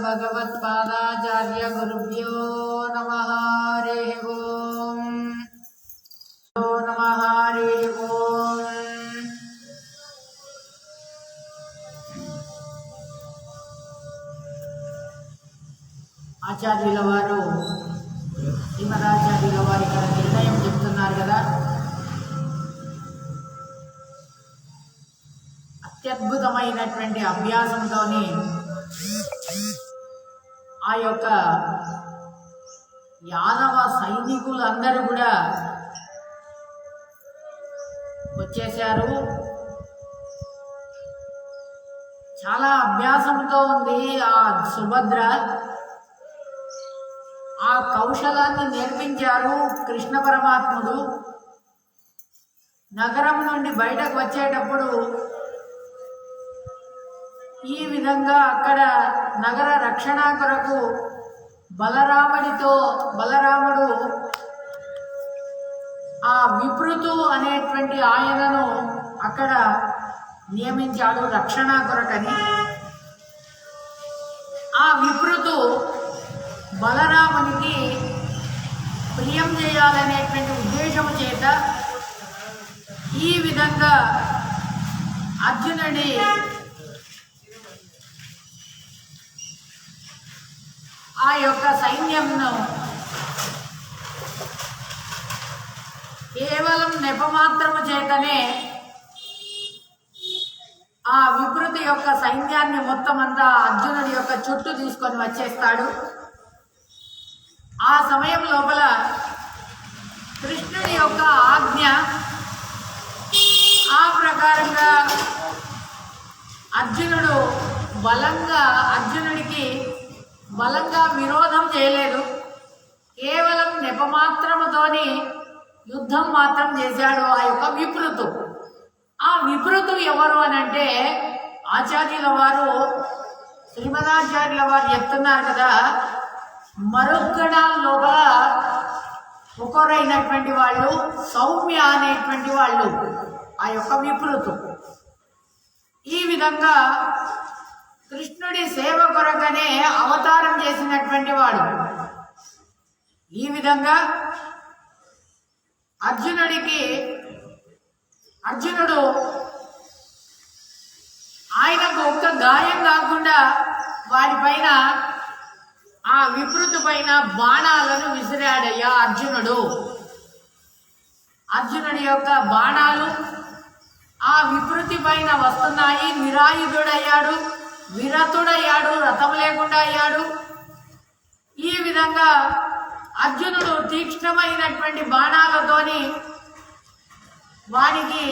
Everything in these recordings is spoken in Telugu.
भगवत्पादाचार्य गुरुभ्यो नमः। हरिः ओम् नमः। हरिः ओम्। ఆచార్యుల వారు శ్రీమదాచార్యుల వారు ఇక్కడ నిర్ణయం చెప్తున్నారు కదా, అత్యద్భుతమైనటువంటి అభ్యాసంతోని ఆ యొక్క యాదవ సైనికులందరూ కూడా వచ్చేశారు. చాలా అభ్యాసంతో ఉంది ఆ సుభద్ర. ఆ కౌశలాన్ని నేర్పించారు కృష్ణ పరమాత్ముడు. నగరం నుండి బయటకు వచ్చేటప్పుడు ఈ విధంగా అక్కడ నగర రక్షణ కొరకు బలరాముడు ఆ విపృతు అనేటువంటి ఆయనను అక్కడ నియమించాడు రక్షణ కొరకని. ఆ విపృతు బలరామునికి ప్రియం చేయాలనేటువంటి ఉద్దేశము చేత ఈ విధంగా అర్జునుడి ఆ యొక్క సైన్యంను కేవలం నెపమాత్రము చేతనే ఆ విపృతి యొక్క సైన్యాన్ని మొత్తం అంతా అర్జునుడి యొక్క చుట్టూ తీసుకొని వచ్చేస్తాడు. ఆ సమయం లోపల కృష్ణుడి యొక్క ఆజ్ఞ ఆ ప్రకారంగా అర్జునుడికి బలంగా విరోధం చేయలేదు. కేవలం నెపమాత్రముతోని యుద్ధం మాత్రం చేశాడు ఆ యొక్క విపృతు. ఆ విపృతు ఎవరు అనంటే ఆచార్యుల వారు శ్రీమదాచార్యుల వారు చెప్తున్నారు కదా, మరుగ్గణాల లోపల ఒకరైనటువంటి వాళ్ళు సౌమ్య అనేటువంటి వాళ్ళు ఆ యొక్క విపృతు. ఈ విధంగా కృష్ణుడి సేవ కొరకనే అవతారం చేసినటువంటి వాడు. ఈ విధంగా అర్జునుడు ఆయనకు ఒక్క గాయం కాకుండా వారిపైన ఆ విపృతు పైన బాణాలను విసిరాడయ్యా అర్జునుడి యొక్క బాణాలు ఆ విపృతి పైన వస్తున్నాయి. నిరాయుధుడయ్యాడు, విరతుడయ్యాడు, రథం లేకుండా అయ్యాడు. ఈ విధంగా అర్జునుడు తీక్ష్ణమైనటువంటి బాణాలతోని వానికి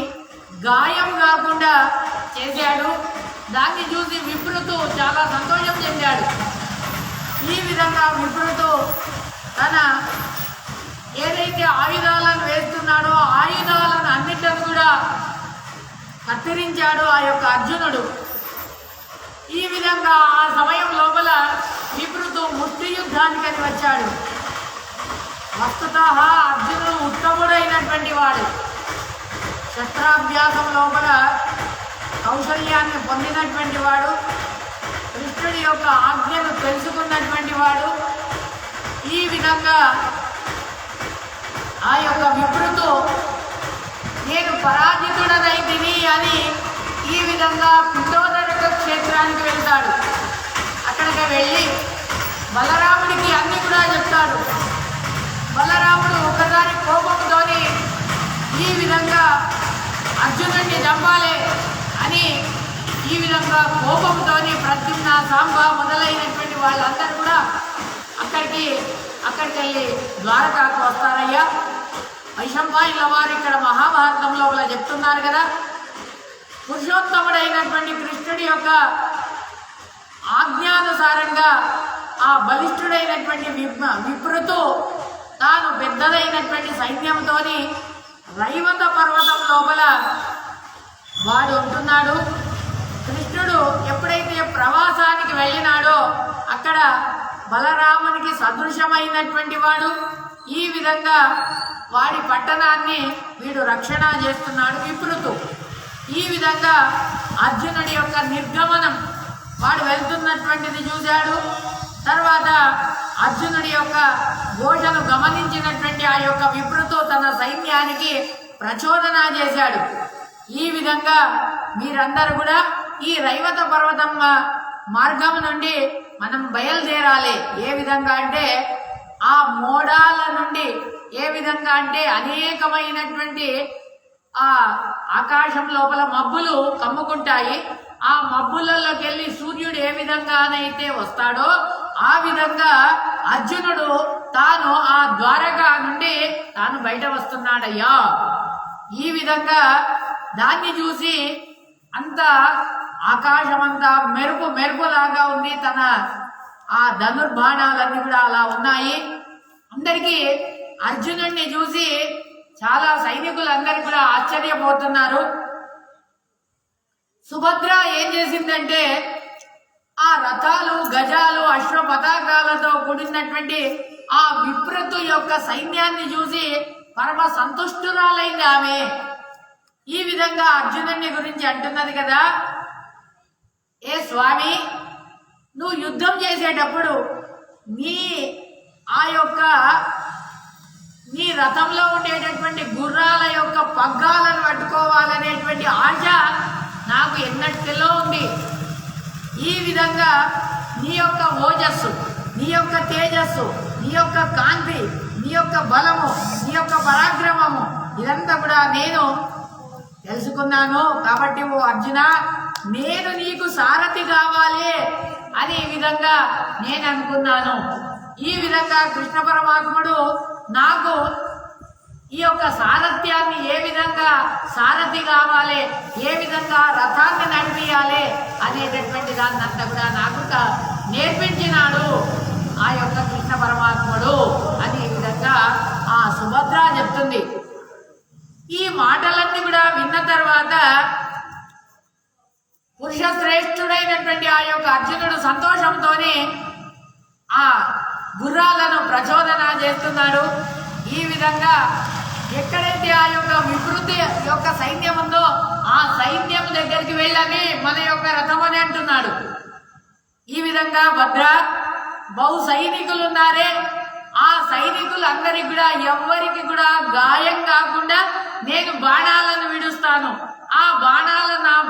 గాయం కాకుండా చేశాడు. దాన్ని చూసి విపృతు చాలా సంతోషం చెందాడు. ఈ విధంగా విపృతు తన ఏదైతే ఆయుధాలను వేస్తున్నాడో ఆయుధాలను అన్నిటిని కూడా కత్తిరించాడు ఆ యొక్క అర్జునుడు. ఈ విధంగా ఆ సమయం లోపల విపృతు ముష్టి యుద్ధానికని వచ్చాడు. వస్తుతః అర్జునుడు ఉత్తముడైనటువంటి వాడు. శస్త్రాభ్యాసం లోపల కౌశల్యాన్ని పొందినటువంటి వాడు, కృష్ణుడి యొక్క ఆజ్ఞను తెలుసుకున్నటువంటి వాడు. ఈ విధంగా ఆ యొక్క విపృతు నేను పరాజితుడనైతిని అని ఈ విధంగా పిండోదరక క్షేత్రానికి వెళ్తాడు. అక్కడికి వెళ్ళి బలరాముడికి అన్ని కూడా చెప్తాడు. బలరాముడు ఒకసారి కోపంతోని ఈ విధంగా అర్జునుడిని చంపాలి అని ఈ విధంగా కోపంతోని ప్రద్యుమ్న, సాంబ మొదలైనటువంటి వాళ్ళందరూ కూడా అక్కడికి వెళ్ళి ద్వారకాకు వస్తారయ్యా. వైశంపాయనుల వారు ఇక్కడ మహాభారతంలో చెప్తున్నారు కదా, పురుషోత్తముడైనటువంటి కృష్ణుడి యొక్క ఆజ్ఞానుసారంగా ఆ బలిష్ఠుడైనటువంటి విపృతు తాను పెద్దదైనటువంటి సైన్యంతో రైవత పర్వతం లోపల వాడు ఉంటున్నాడు. కృష్ణుడు ఎప్పుడైతే ప్రవాసానికి వెళ్ళినాడో అక్కడ బలరామునికి సదృశమైనటువంటి వాడు. ఈ విధంగా వాడి పట్టణాన్ని వీడు రక్షణ చేస్తున్నాడు విపృతు. ఈ విధంగా అర్జునుడి యొక్క నిర్గమనం వాడు వెళ్తున్నటువంటిది చూశాడు. తర్వాత అర్జునుడి యొక్క ఘోషను గమనించినటువంటి ఆ యొక్క విప్రుతో తన సైన్యానికి ప్రచోదన చేశాడు. ఈ విధంగా మీరందరూ కూడా ఈ రైవత పర్వతం మార్గం నుండి మనం బయలుదేరాలి. ఏ విధంగా అంటే ఆ మోడాల నుండి, ఏ విధంగా అంటే అనేకమైనటువంటి ఆ ఆకాశం లోపల మబ్బులు కమ్ముకుంటాయి. ఆ మబ్బులలోకి వెళ్ళి సూర్యుడు ఏ విధంగానైతే వస్తాడో ఆ విధంగా అర్జునుడు తాను ఆ ద్వారక నుండి తాను బయట వస్తున్నాడయ్యా. ఈ విధంగా దాన్ని చూసి అంత ఆకాశమంతా మెరుపులాగా ఉంది. తన ఆ ధనుర్బాణాలన్నీ కూడా అలా ఉన్నాయి. అందరికీ అర్జునుడిని చూసి చాలా సైనికులందరూ కూడా ఆశ్చర్యపోతున్నారు. సుభద్ర ఏం చేసిందంటే ఆ రథాలు, గజాలు, అశ్వ పతాకాలతో కూడినటువంటి ఆ విప్రతు యొక్క సైన్యాన్ని చూసి పరమ సంతుష్టురాలైంది ఆమె. ఈ విధంగా అర్జునుడిని గురించి అంటున్నది కదా, ఏ స్వామి, నువ్వు యుద్ధం చేసేటప్పుడు నీ రథంలో ఉండేటటువంటి గుర్రాల యొక్క పగ్గాలను పట్టుకోవాలనేటువంటి ఆశ నాకు ఎన్నటిలో ఉంది. ఈ విధంగా నీ యొక్క ఓజస్సు, నీ యొక్క తేజస్సు, నీ యొక్క కాంతి, నీ యొక్క బలము, నీ యొక్క పరాక్రమము ఇదంతా కూడా నేను తెలుసుకున్నాను. కాబట్టి ఓ అర్జున, నేను నీకు సారథి కావాలి అని ఈ విధంగా నేను అనుకున్నాను. ఈ విధంగా కృష్ణ పరమాత్ముడు నాకు ఈ యొక్క సారథ్యాన్ని, ఏ విధంగా సారథి కావాలి, ఏ విధంగా రథాన్ని నడిపియాలి అనేటటువంటి దాన్ని అంతా కూడా నాకు నేర్పించినాడు ఆ యొక్క కృష్ణ పరమాత్ముడు అని ఈ విధంగా ఆ సుభద్ర చెప్తుంది. ఈ మాటలన్నీ కూడా విన్న తర్వాత పురుష శ్రేష్ఠుడైనటువంటి ఆ యొక్క అర్జునుడు సంతోషంతోనే ఆ గుర్రాలను ప్రచోదన చేస్తున్నాడు. ఈ విధంగా ఎక్కడైతే ఆ యొక్క వికృతి యొక్క సైన్యం ఉందో ఆ సైన్యం దగ్గరికి వెళ్ళని మన యొక్క రథం అని అంటున్నాడు. ఈ విధంగా భద్ర, బహు సైనికులు ఉన్నారే, ఆ సైనికులందరికీ కూడా ఎవ్వరికి కూడా గాయం కాకుండా నేను బాణాలను విడుస్తాను. ఆ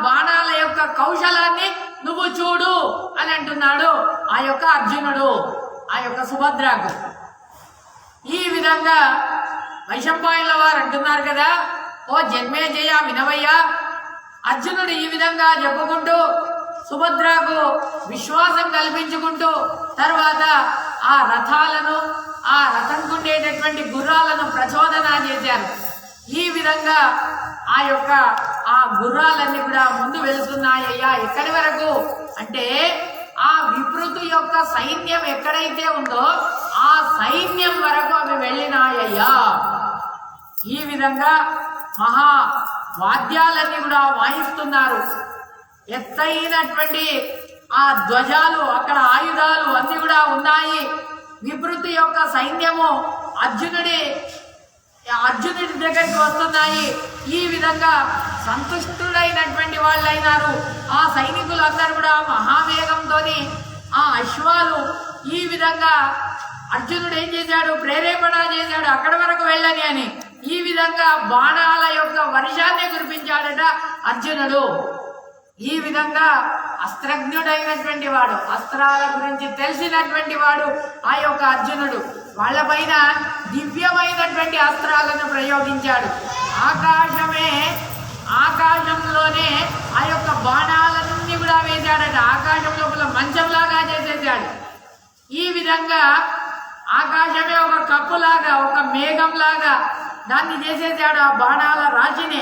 బాణాల యొక్క కౌశలాన్ని నువ్వు చూడు అని అంటున్నాడు ఆ యొక్క అర్జునుడు ఆ యొక్క సుభద్రకు. ఈ విధంగా వైశంపాయనుల వారు అంటున్నారు కదా, ఓ జన్మేజయ వినవయ్యా. అర్జునుడు ఈ విధంగా చెప్పుకుంటూ సుభద్రకు విశ్వాసం కల్పించుకుంటూ తర్వాత ఆ రథాలను, ఆ రథంకు ఉండేటటువంటి గుర్రాలను ప్రచోదన చేశారు. ఈ విధంగా ఆ గుర్రాలన్నీ కూడా ముందు వెళ్తున్నాయ్యా. ఎక్కడి వరకు అంటే ఆ విపృతు యొక్క సైన్యం ఎక్కడైతే ఉందో ఆ సైన్యం వరకు అవి వెళ్ళినాయ్యా. ఈ విధంగా మహా వాద్యాలన్నీ కూడా వాయిస్తున్నారు. ఎత్తైనటువంటి ఆ ధ్వజాలు, అక్కడ ఆయుధాలు అన్ని కూడా ఉన్నాయి. విపృతు యొక్క సైన్యము అర్జునుడి దగ్గరికి వస్తున్నాయి. ఈ విధంగా సంతుష్టుడైనటువంటి వాళ్ళు అయినారు. ఆ సైనికులందరూ కూడా మహావేగంతో ఆ అశ్వాలు ఈ విధంగా అర్జునుడు ఏం చేశాడు, ప్రేరేపణ చేశాడు అక్కడి వరకు వెళ్ళని అని. ఈ విధంగా బాణాల యొక్క వర్షాన్ని కురిపించాడట అర్జునుడు. ఈ విధంగా అస్త్రజ్ఞుడైనటువంటి వాడు, అస్త్రాల గురించి తెలిసినటువంటి వాడు ఆ యొక్క అర్జునుడు. వాళ్ళపైన దివ్యమైనటువంటి అస్త్రాలను ప్రయోగించాడు. ఆకాశంలోనే ఆ యొక్క బాణాలన్నీ కూడా వేశాడట. ఆకాశం లోపల మంచంలాగా చేసేసాడు. ఈ విధంగా ఆకాశమే ఒక కప్పులాగా, ఒక మేఘంలాగా దాన్ని చేసేసాడు ఆ బాణాల రాశిని.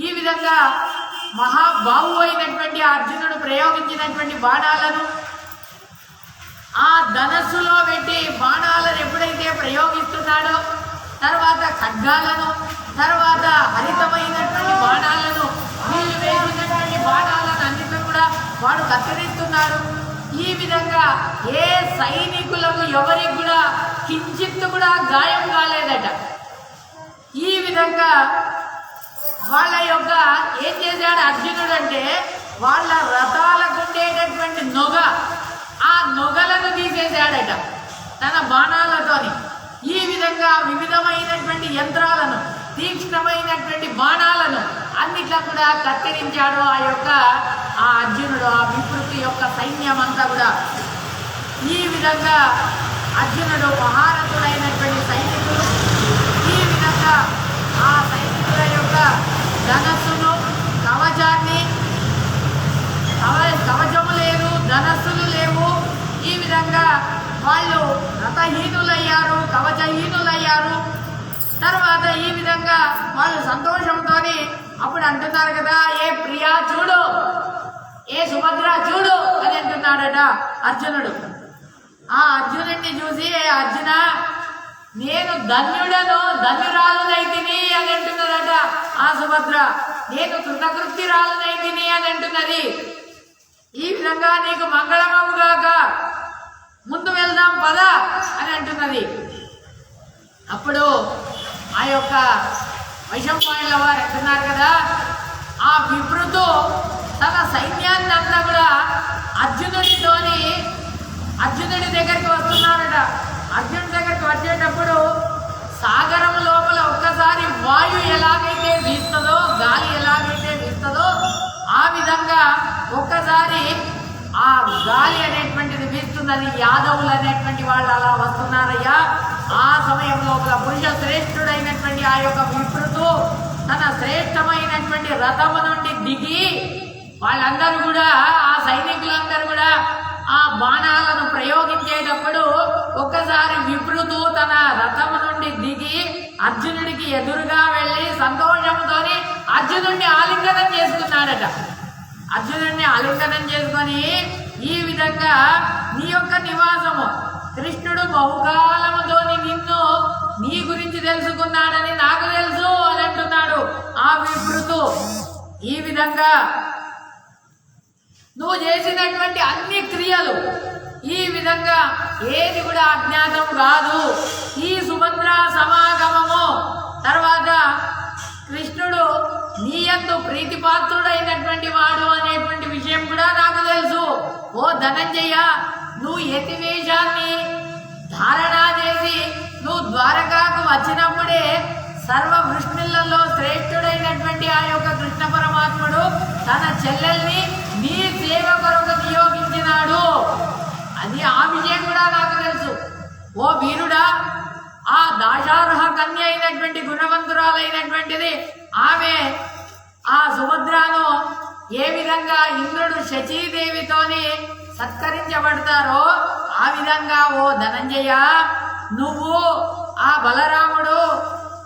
ఈ విధంగా మహాబాహు అయినటువంటి అర్జునుడు ప్రయోగించినటువంటి బాణాలను ఆ ధనస్సులో పెట్టి బాణాలను ఎప్పుడైతే ప్రయోగిస్తున్నాడో తర్వాత ఖడ్గాలను, తర్వాత హరితమైనటువంటి బాణాలను, వీళ్ళు వేసినటువంటి బాణాలను అన్నిటిని కూడా వాడు కత్తిరిస్తున్నాడు. ఈ విధంగా ఏ సైనికులకు ఎవరికి కూడా కించిత్తు కూడా గాయం కాలేదట. ఈ విధంగా వాళ్ళ యొక్క ఏం చేశాడు అర్జునుడు అంటే వాళ్ళ రథాలకు ఉండేటటువంటి నొగ, ఆ నొగలను తీసేశాడు. తన బాణాలతోని ఈ విధంగా వివిధమైనటువంటి యంత్రాలను, తీక్ష్ణమైనటువంటి బాణాలను అన్నిట్లా కూడా కత్తిరించాడు ఆ అర్జునుడు, ఆ వికృతి యొక్క సైన్యం అంతా కూడా. ఈ విధంగా అర్జునుడు మహారథుడైనటువంటి సైనికులు ఈ విధంగా ఆ సైనికుల యొక్క ధనస్సును, కవచాన్ని, కవచము లేదు, ధనస్సులు లేవు. ఈ విధంగా వాళ్ళు రథహీనులయ్యారు, కవచహీనులయ్యారు. తర్వాత ఈ విధంగా వాళ్ళు సంతోషంతో అప్పుడు అంటున్నారు కదా, ఏ ప్రియా చూడు, ఏ సుభద్ర చూడు అని అంటున్నాడట అర్జునుడు. ఆ అర్జునుడిని చూసి, అర్జున నేను ధన్యురాలునైతిని అని అంటున్నదట ఆ సుభద్ర. నేను కృతకృత్యురాలునైతిని అని అంటున్నది. ఈ విధంగా నీకు మంగళమవుగాక, ముందు వెళ్దాం పద అని అంటున్నది. అప్పుడు ఆ యొక్క వైశంపాయనుల వారు అంటున్నారు కదా, ఆ విప్రుడు తన సైన్యాన్ని అంతా కూడా అర్జునుడి దగ్గరికి వస్తున్నారట. అర్జునుడి దగ్గరికి వచ్చేటప్పుడు సాగరం లోపల ఒక్కసారి వాయు ఎలాగైతే వీస్తుందో, గాలి ఎలాగైతే వీస్తుందో ఆ విధంగా ఒక్కసారి ఆ గాలి అనేటువంటిది వీస్తున్నది. యాదవులు అనేటువంటి వాళ్ళు అలా వస్తున్నారయ్యా. ఆ సమయం లోపల పురుష శ్రేష్ఠుడైనటువంటి ఆ యొక్క విప్రుడు తన శ్రేష్టమైనటువంటి రథము నుండి దిగి వాళ్ళందరూ కూడా, ఆ సైనికులందరూ కూడా ఆ బాణాలను ప్రయోగించేటప్పుడు ఒక్కసారి విప్రుడు తన రథము నుండి దిగి అర్జునుడికి ఎదురుగా వెళ్ళి సంతోషంతో అర్జునుడిని ఆలింగనం చేసుకున్నాడట. అర్జునుడిని ఆలింగనం చేసుకొని ఈ విధంగా నీ యొక్క నివాసము కృష్ణుడు బహుకాలముతోని నిన్ను నీ గురించి తెలుసుకున్నాడని నాకు తెలుసు అని అంటున్నాడు ఆ విప్రుడు. ఈ విధంగా నువ్వు చేసినటువంటి అన్ని క్రియలు ఈ విధంగా ఏది కూడా అజ్ఞాతం కాదు. ఈ సుభద్ర సమాగమము తర్వాత కృష్ణుడు నీ యందు ప్రీతిపాత్రుడైనటువంటి వాడు అనేటువంటి విషయం కూడా నాకు తెలుసు. ఓ ధనంజయ, నువ్వు యతివేషాన్ని ధారణ చేసి నువ్వు ద్వారకాకు వచ్చినప్పుడే సర్వ వృష్ణులలో శ్రేష్ఠుడైనటువంటి ఆ యొక్క కృష్ణ పరమాత్ముడు తన చెల్లెల్ని నీ సేవ కొరకు నియోగించినాడు. అది ఆ విషయం కూడా నాకు తెలుసు. ఓ వీరుడా, ఆ దాశార్హ కన్య అయినటువంటి గుణవంతురాలైనటువంటిది ఆమె ఆ సుభద్రను ఏ విధంగా ఇంద్రుడు శచీదేవితోని సత్కరించబడతారో ఆ విధంగా ఓ ధనంజయ, నువ్వు ఆ బలరాముడు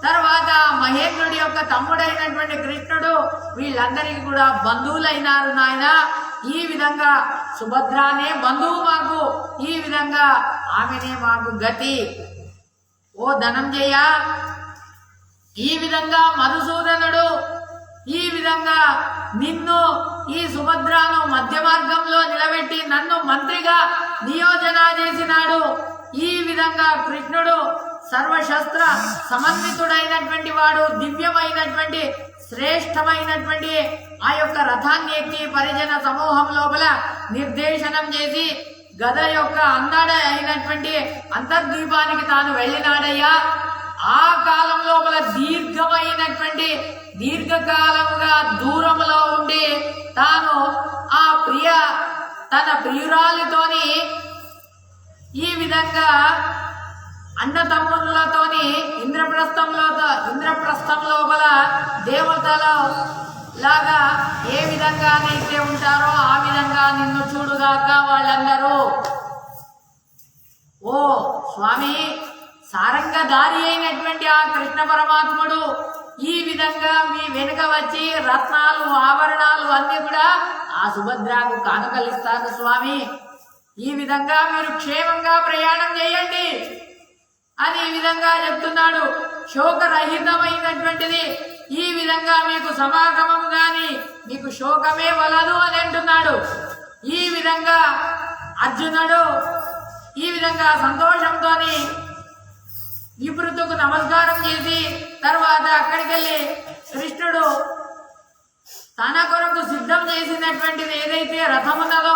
తర్వాత మహేంద్రుడి యొక్క తమ్ముడైనటువంటి కృష్ణుడు వీళ్ళందరికీ కూడా బంధువులైనారు నాయన. ఈ విధంగా సుభద్రానే బంధువు మాకు, ఈ విధంగా ఆమెనే మాకు గతి. ఓ ధనంజయ, ఈ విధంగా మధుసూదనుడు ఈ విధంగా నిన్ను ఈ సుభద్రను మధ్య మార్గంలో నిలబెట్టి నన్ను మంత్రిగా నియోజన చేసినాడు. ఈ విధంగా కృష్ణుడు సర్వశస్త్ర సమన్వితుడైనటువంటి వాడు, దివ్యమైనటువంటి శ్రేష్టమైనటువంటి ఆ యొక్క రథాన్ని ఎక్కి పరిజన సమూహం లోపల నిర్దేశనం చేసి గద యొక్క అందడ అయినటువంటి అంతర్దీపానికి తాను వెళ్ళినాడయ్యా. ఆ కాలం లోపల దీర్ఘకాలముగా దూరములో ఉండి తాను ఆ తన ప్రియురాలితోని ఈ విధంగా అన్నతమ్ములతోని ఇంద్రప్రస్థం లోపల దేవతల లాగా ఏ విధంగానైతే ఉంటారో ఆ విధంగా నిన్ను చూడుగాక వాళ్ళందరూ. ఓ స్వామి, సారంగధారి అయినటువంటి ఆ కృష్ణ పరమాత్ముడు ఈ విధంగా మీ వెనుక వచ్చి రత్నాలు ఆభరణాలు అన్ని కూడా ఆ సుభద్రకు కానుకలిస్తారు స్వామి. ఈ విధంగా మీరు క్షేమంగా ప్రయాణం చేయండి అని ఈ విధంగా చెప్తున్నాడు. శోకరహితమైనటువంటిది ఈ విధంగా మీకు సమాగమం గాని మీకు శోకమే వలదు అని అంటున్నాడు. ఈ విధంగా అర్జునుడు ఈ విధంగా సంతోషంతో విప్రుతుకు నమస్కారం చేసి తర్వాత అక్కడికి వెళ్ళి కృష్ణుడు తన కొరకు సిద్ధం చేసినటువంటిది ఏదైతే రథం ఉన్నదో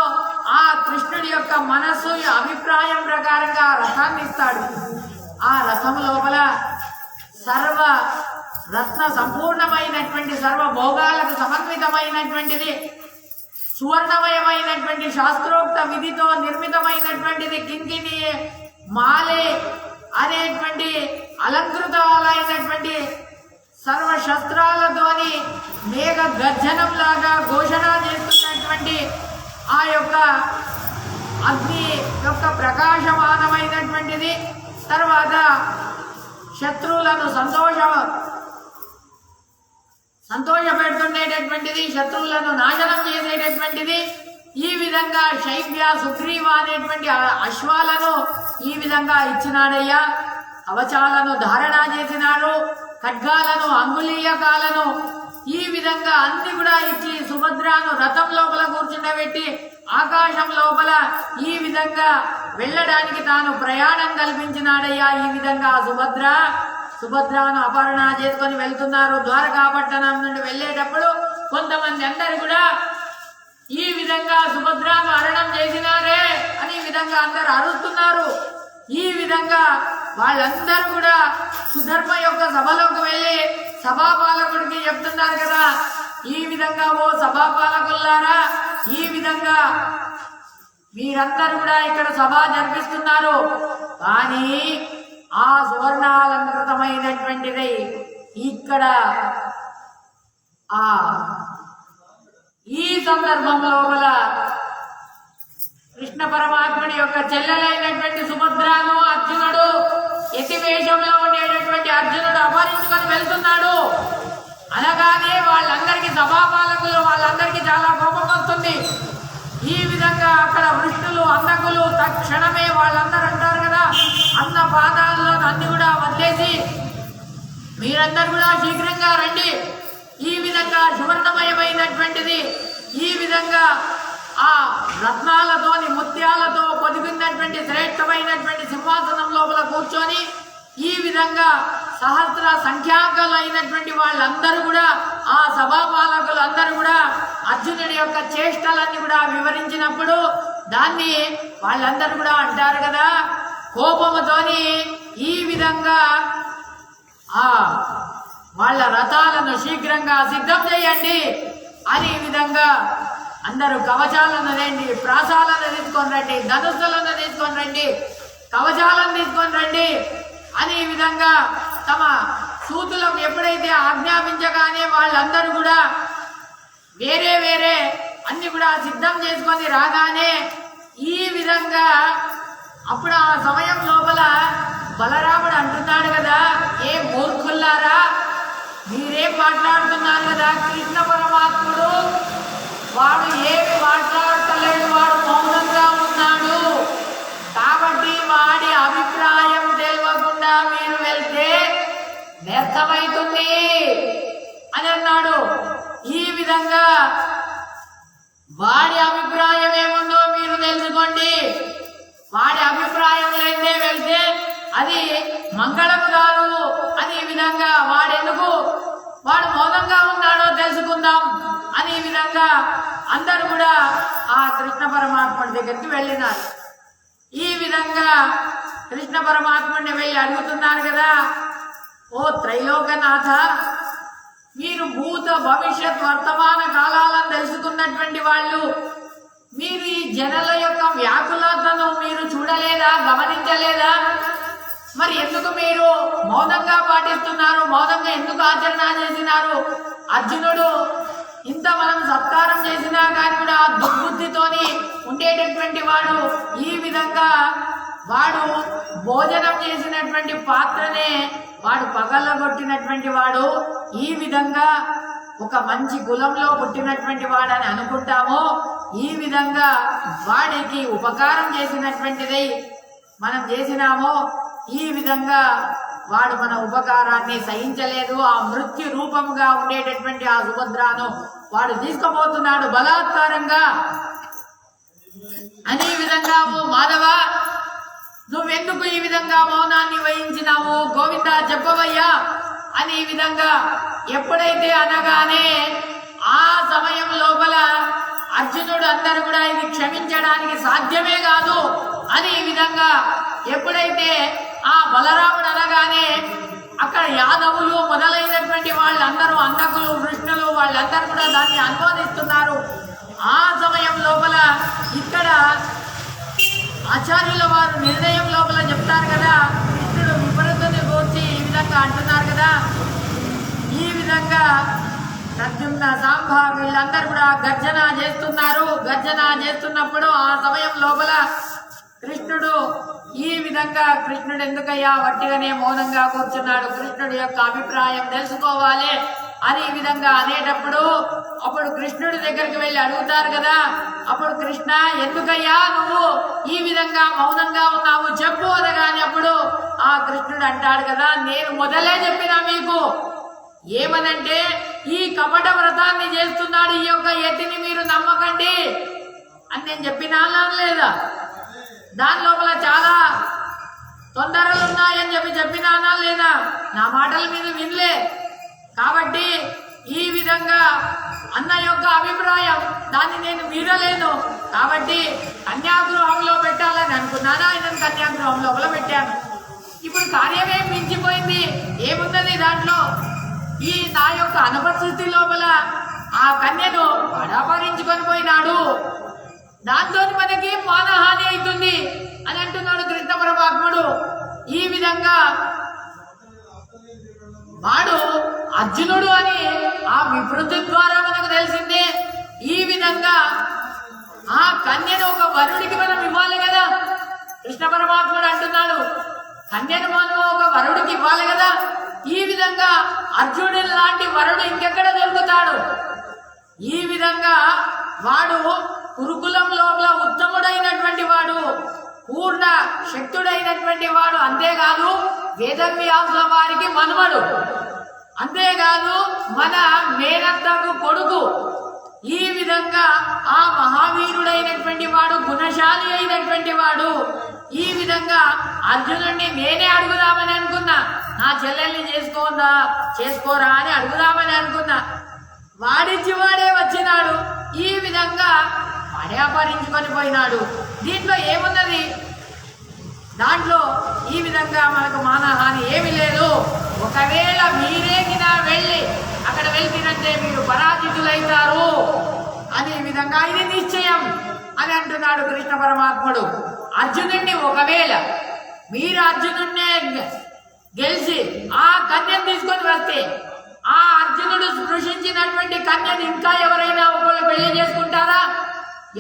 ఆ కృష్ణుడి యొక్క మనస్సు అభిప్రాయం ప్రకారంగా రథాన్ని ఇస్తాడు. ఆ రథం లోపల సర్వ రత్న సంపూర్ణమైనటువంటి సర్వ భోగాలకు సమన్వితమైనటువంటిది, సువర్ణమయమైనటువంటి శాస్త్రోక్త విధితో నిర్మితమైనటువంటిది, కింకిణి మాలే అనేటువంటి అలంకృతాలైనటువంటి సర్వ శస్త్రాలతోని మేఘ గర్జనంలాగా ఘోషణ చేస్తున్నటువంటి ఆ యొక్క అగ్ని యొక్క ప్రకాశమానమైనటువంటిది. తర్వాత శత్రువులను సంతోషపెడుతుండేటటువంటిది, శత్రువులను నాశనం చేసేటటువంటిది. ఈ విధంగా శైవ్య సుగ్రీవ అనేటువంటి అశ్వాలను ఈ విధంగా ఇచ్చినాడయ్యా. కవచాలను ధారణ చేసినాడు, ఖడ్గాలను అంగుళీయకాలను ఈ విధంగా అన్ని కూడా ఇచ్చి సుభద్రను రథం లోపల కూర్చుండబెట్టి ఆకాశం లోపల ఈ విధంగా వెళ్ళడానికి తాను ప్రయాణం కల్పించినాడయ్యా. ఈ విధంగా సుభద్రను అపహరణ చేసుకొని వెళ్తున్నారు. ద్వారకాపట్టణం నుండి వెళ్ళేటప్పుడు కొంతమంది అందరు కూడా ఈ విధంగా సుభద్రను హరణం చేసినారే అని ఈ విధంగా అందరు అరుస్తున్నారు. ఈ విధంగా వాళ్ళందరూ కూడా సుధర్మ యొక్క సభలోకి వెళ్ళి సభాపాలకుడికి చెప్తున్నారు కదా, ఈ విధంగా ఓ సభాపాలకులారా, ఈ విధంగా మీరందరూ కూడా ఇక్కడ సభ జరిపిస్తున్నారు, కానీ ఆ సువర్ణాలంకృతమైనటువంటిది ఇక్కడ ఈ సందర్భం లోపల కృష్ణ పరమాత్ముడి యొక్క చెల్లెలైనటువంటి సుభద్రను అర్జునుడు యతివేషంలో ఉండేటటువంటి అర్జునుడు అపహరించుకొని వెళ్తున్నాడు. అనగానే వాళ్ళందరికీ సభాపాలకులు వాళ్ళందరికీ చాలా కోపం వస్తుంది. ఈ విధంగా అక్కడ వృష్ణులు అన్నకులు తక్షణమే వాళ్ళందరూ అంటారు కదా, అన్న పాదాలను అన్ని కూడా వదిలేసి మీరందరూ కూడా శీఘ్రంగా రండి. ఈ విధంగా సువర్ణమయమైనటువంటిది, ఈ విధంగా ఆ రత్నాలతోని ముత్యాలతో పొదిగినటువంటి శ్రేష్టమైనటువంటి సింహాసనం లోపల కూర్చొని ఈ విధంగా సహస్ర సంఖ్యాకులైనటువంటి వాళ్ళందరూ కూడా ఆ సభాపాలకులందరూ కూడా అర్జునుడి యొక్క చేష్టలన్నీ కూడా వివరించినప్పుడు దాన్ని వాళ్ళందరూ కూడా అంటారు కదా, కోపముతోని ఈ విధంగా వాళ్ళ రథాలను శీఘ్రంగా సిద్ధం చేయండి అని ఈ విధంగా అందరూ కవచాలను రండి, ప్రాసాలను తీసుకొని రండి, ధనుస్సులను తీసుకొని రండి, కవచాలను తీసుకొని రండి అని ఈ విధంగా తమ సూతులకు ఎప్పుడైతే ఆజ్ఞాపించగానే వాళ్ళందరూ కూడా వేరే వేరే అన్ని కూడా సిద్ధం చేసుకొని రాగానే ఈ విధంగా అప్పుడు ఆ సమయం లోపల బలరాముడు అంటున్నాడు కదా, ఏ మూర్ఖుల్లారా మీరేం మాట్లాడుతున్నారు కదా, కృష్ణ పరమాత్ముడు వాడు ఏమి మాట్లాడతలేడు, వాడు మౌనంగా ఉన్నాడు, కాబట్టి వాడి అభిప్రాయం తెలియకుండా మీరు వెళ్తే వ్యర్థమవుతుంది అని అన్నాడు. ఈ విధంగా వాడి అభిప్రాయం ఏముందో మీరు తెలుసుకోండి, వాడి అభిప్రాయం లేదే వెళ్తే అది మంగళం కాదు అని ఈ విధంగా వాడు మౌనంగా ఉన్నాడో తెలుసుకుందాం అని ఈ విధంగా అందరూ కూడా ఆ కృష్ణ పరమాత్ముడి దగ్గరికి వెళ్ళినారు. ఈ విధంగా కృష్ణ పరమాత్ముడిని వెళ్ళి అడుగుతున్నారు కదా, ఓ త్రైలోకనాథ, మీరు భూత భవిష్యత్ వర్తమాన కాలాలను తెలుసుకున్నటువంటి వాళ్ళు, మీరు ఈ జనుల యొక్క వ్యాకులతను మీరు చూడలేదా, గమనించలేదా? మరి ఎందుకు మీరు మౌనంగా పాటిస్తున్నారు, మౌనంగా ఎందుకు ఆచరణ చేసినారు? అర్జునుడు ఇంత మనం సత్కారం చేసినా కానీ కూడా దుర్బుద్ధితోని ఉండేటటువంటి వాడు ఈ విధంగా వాడు భోజనం చేసినటువంటి పాత్రనే వాడు పగలగొట్టినటువంటి వాడు, ఈ విధంగా ఒక మంచి కులంలో పుట్టినటువంటి వాడని అనుకుంటామో, ఈ విధంగా వాడికి ఉపకారం చేసినటువంటిది మనం చేసినామో, ఈ విధంగా వాడు మన ఉపకారాన్ని సహించలేదు. ఆ మృత్యు రూపముగా ఉండేటటువంటి ఆ సుభద్రను వాడు తీసుకుపోతున్నాడు బలాత్కారంగా అని ఈ విధంగా, ఓ మాధవ, నువ్వెందుకు ఈ విధంగా మౌనాన్ని వహించినావు, గోవింద చెప్పవయ్యా అని ఈ విధంగా ఎప్పుడైతే అనగానే ఆ సమయం లోపల అర్జునుడు అందరూ కూడా ఇది క్షమించడానికి సాధ్యమే కాదు అని ఈ విధంగా ఎప్పుడైతే ఆ బలరాముడు అనగానే అక్కడ యాదవులు మొదలైనటువంటి వాళ్ళందరూ అంధకులు కృష్ణులు వాళ్ళందరూ కూడా దాన్ని అనుమోదిస్తున్నారు. ఆ సమయం లోపల ఇక్కడ ఆచార్యుల వారు నిర్ణయం లోపల చెప్తారు కదా, కృష్ణుడు విపరీతుని గూర్చి ఈ విధంగా అంటున్నారు కదా. ఈ విధంగా ప్రద్యుమ్న సాంబ వీళ్ళందరూ కూడా గర్జన చేస్తున్నారు. గర్జన చేస్తున్నప్పుడు ఆ సమయం లోపల కృష్ణుడు ఈ విధంగా కృష్ణుడు ఎందుకయ్యా వట్టిగానే మౌనంగా కూర్చున్నాడు, కృష్ణుడి యొక్క అభిప్రాయం తెలుసుకోవాలి అని ఈ విధంగా అనేటప్పుడు అప్పుడు కృష్ణుడి దగ్గరికి వెళ్ళి అడుగుతారు కదా. అప్పుడు కృష్ణ ఎందుకయ్యా నువ్వు ఈ విధంగా మౌనంగా ఉన్నావు చెప్పు అనగానే అప్పుడు ఆ కృష్ణుడు అంటాడు కదా, నేను మొదలే చెప్పినా మీకు ఏమనంటే ఈ కపట వ్రతాన్ని చేస్తున్నాడు ఈ యొక్క యతిని మీరు నమ్మకండి అని నేను చెప్పినా లేదా, దాని లోపల చాలా తొందరలు ఉన్నాయని చెప్పినానా లేదా, నా మాటల మీద వినలే. కాబట్టి ఈ విధంగా అన్న యొక్క అభిప్రాయం దాన్ని నేను మీరలేను. కాబట్టి కన్యాగృహంలో పెట్టాలని అనుకున్నాను, ఆయనను కన్యాగృహం లోపల పెట్టాను. ఇప్పుడు కార్యమే మించిపోయింది, ఏమున్నది దాంట్లో? ఈ నా యొక్క అనుపస్థితి లోపల ఆ కన్యను అడాపరించుకొని పోయినాడు, దాంతో మనకి మానహాని అవుతుంది అని అంటున్నాడు కృష్ణ పరమాత్ముడు. ఈ విధంగా వాడు అర్జునుడు అని ఆ వివృతి ద్వారా మనకు తెలిసిందే. ఈ విధంగా ఆ కన్యను ఒక వరుడికి మనం ఇవ్వాలి కదా, కృష్ణ పరమాత్ముడు అంటున్నాడు కన్యను మనం ఒక వరుడికి ఇవ్వాలి కదా. ఈ విధంగా అర్జునుడు లాంటి వరుడు ఇంకెక్కడ దొరుకుతాడు? ఈ విధంగా వాడు కురుకులం లోపల ఉత్తముడైనటువంటి వాడు, పూర్ణ శక్తుడైనటువంటి వాడు, అంతేకాదు వేదవ్యాసుల వారికి మనుమడు, అంతేకాదు మన మేనత్తకు కొడుకు. ఈ విధంగా ఆ మహావీరుడైనటువంటి వాడు, గుణశాలి అయినటువంటి వాడు. ఈ విధంగా అర్జునుడిని నేనే అడుగుదామని అనుకున్నా, నా చెల్లెల్ని చేసుకోరా అని అడుగుదామని అనుకున్నా. వాడిచ్చి వాడే వచ్చినాడు, ఈ విధంగా పర్యాపరించుకొని పోయినాడు. దీంట్లో ఏమున్నది? దాంట్లో ఈ విధంగా మనకు మానహాని ఏమి లేదు. ఒకవేళ మీరేగినా వెళ్ళి అక్కడ వెళ్తినంటే మీరు పరాజితులైతారు అని ఈ విధంగా ఇది నిశ్చయం అని అంటున్నాడు కృష్ణ పరమాత్ముడు. అర్జునుడిని ఒకవేళ మీరు అర్జునుడినే గెలిచి ఆ కన్యను తీసుకొని వస్తే ఆ అర్జునుడు స్పృశించినటువంటి కన్యను ఇంకా ఎవరైనా ఒకళ్ళు పెళ్లి చేసుకుంటారా?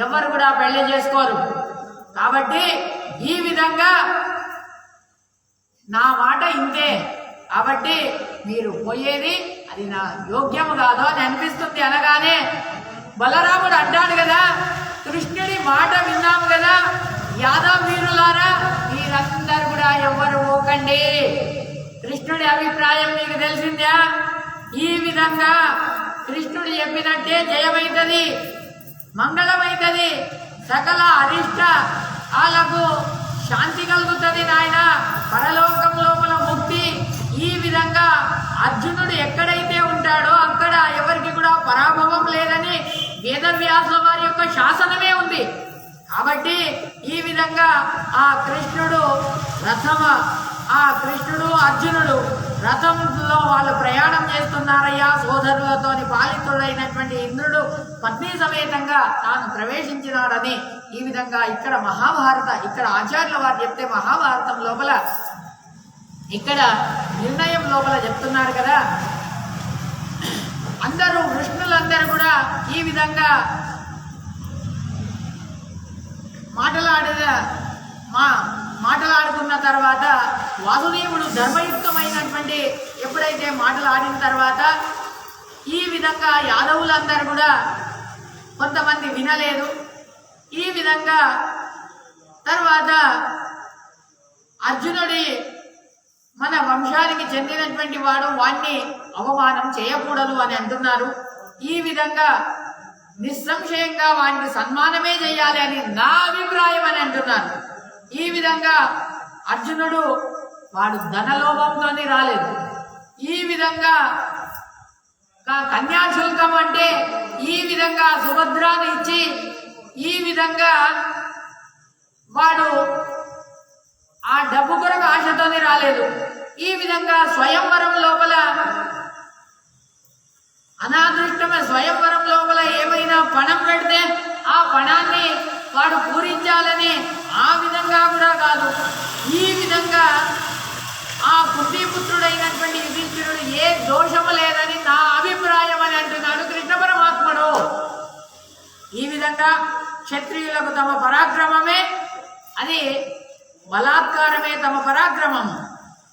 ఎవరు కూడా పెళ్లి చేసుకోరు. కాబట్టి ఈ విధంగా నా మాట ఇంతే, కాబట్టి మీరు పోయేది అది నా యోగ్యము కాదు అని అనిపిస్తుంది అనగానే బలరాముడు అంటాడు కదా, కృష్ణుడి మాట విన్నాము కదా, యాదవ్ వీరులారా మీరందరూ కూడా ఎవరు పోకండి, కృష్ణుడి అభిప్రాయం మీకు తెలిసిందా? ఈ విధంగా కృష్ణుడు చెప్పినట్టే జయమైతుంది, మంగళమైతుంది, సకల అరిష్ట వాళ్ళకు శాంతి కలుగుతుంది నాయన, పరలోకం లోపల ముక్తి. ఈ విధంగా అర్జునుడు ఎక్కడైతే ఉంటాడో అక్కడ ఎవరికి కూడా పరాభవం లేదని వేదవ్యాసుల వారి యొక్క శాసనమే ఉంది. కాబట్టి ఈ విధంగా ఆ కృష్ణుడు అర్జునుడు రథంలో వాళ్ళు ప్రయాణం చేస్తున్నారయ్యా సోదరులతోని. పాలితుడైనటువంటి ఇంద్రుడు పత్ని సమేతంగా తాను ప్రవేశించినాడని ఈ విధంగా ఇక్కడ ఇక్కడ ఆచార్యుల వారు చెప్తే మహాభారతం లోపల ఇక్కడ నిర్ణయం లోపల చెప్తున్నారు కదా. అందరూ వృష్ణులందరూ కూడా ఈ విధంగా మాటలాడుకున్న తర్వాత వాసుదేవుడు ధర్మయుక్తమైనటువంటి ఎప్పుడైతే మాటలాడిన తర్వాత ఈ విధంగా యాదవులందరూ కూడా కొంతమంది వినలేదు. ఈ విధంగా తర్వాత అర్జునుడి మన వంశానికి చెందినటువంటి వాడు, వాణ్ణి అవమానం చేయకూడదు అని అంటున్నారు. ఈ విధంగా నిస్సంశయంగా వానికి సన్మానమే చేయాలి అని నా అభిప్రాయం అని అంటున్నారు. ఈ విధంగా అర్జునుడు వాడు ధనలోభంతోని రాలేదు. ఈ విధంగా కన్యాశుల్కం అంటే ఈ విధంగా సుభద్రాను ఇచ్చి ఈ విధంగా వాడు ఆ డబ్బు కొరకు ఆశతోనే రాలేదు. ఈ విధంగా స్వయంవరం లోపల అనాదృష్టమైన స్వయంవరం లోపల ఏమైనా పణం పెడితే ఆ పణాన్ని వాడు పూరించాలని ఆ విధంగా కూడా కాదు. ఈ విధంగా ఆ కుంతీపుత్రుడైనటువంటి యుధిష్ఠిరుడు ఏ దోషము లేదని నా అభిప్రాయం అని అంటున్నాడు కృష్ణ పరమాత్ముడు. ఈ విధంగా క్షత్రియులకు తమ పరాక్రమమే, అది బలాత్కారమే తమ పరాక్రమము.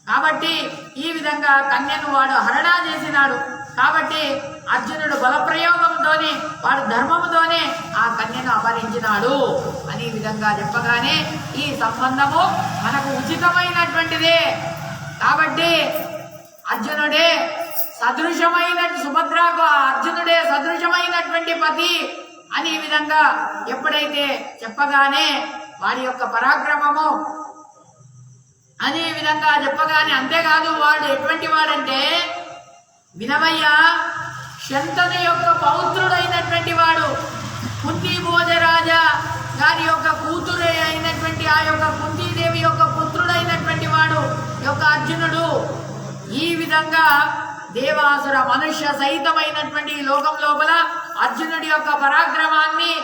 కాబట్టి ఈ విధంగా కన్యను వాడు హరణా చేసినాడు. కాబట్టి అర్జునుడు బలప్రయోగంతోనే వాడు ధర్మముతోనే ఆ కన్యను అపహరించినాడు అని విధంగా చెప్పగానే ఈ సంబంధము మనకు ఉచితమైనటువంటిదే. కాబట్టి అర్జునుడే సదృశమైన సుభద్రకు అర్జునుడే సదృశమైనటువంటి పతి అని ఈ విధంగా ఎప్పుడైతే చెప్పగానే వాడి యొక్క పరాక్రమము అని ఈ విధంగా చెప్పగానే, అంతేకాదు వాడు ఎటువంటి వాడంటే వినవయ్య శంతను యొక్క పౌత్రుడైనటువంటి వాడు, కుంతీ భోజరాజా గారి యొక్క కూతురు అయినటువంటి ఆ యొక్క కుంతీదేవి యొక్క పుత్రుడైనటువంటి వాడు యొక్క అర్జునుడు. ఈ విధంగా దేవాసుర మనుష్య సహితమైనటువంటి ఈ లోకం లోపల అర్జునుడి యొక్క పరాక్రమాన్ని